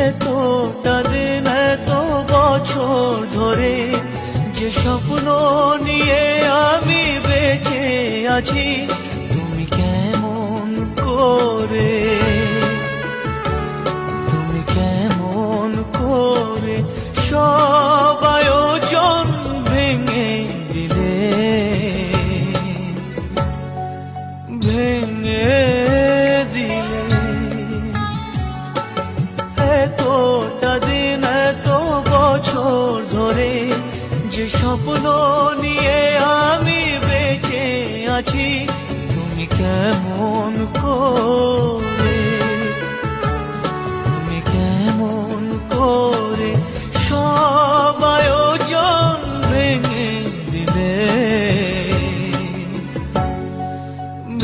এতটা দিন এত বছর ধরে যে স্বপ্ন নিয়ে আমি বেঁচে আছি, তুমি কেমন করে, তুমি কেমন করে সব আয়োজন ভেঙে দিলে, ভেঙে দিলে। এতটা দিন এত বছর ধরে যে স্বপ্ন নিয়ে আমি বেঁচে আছি, তুমি কেমন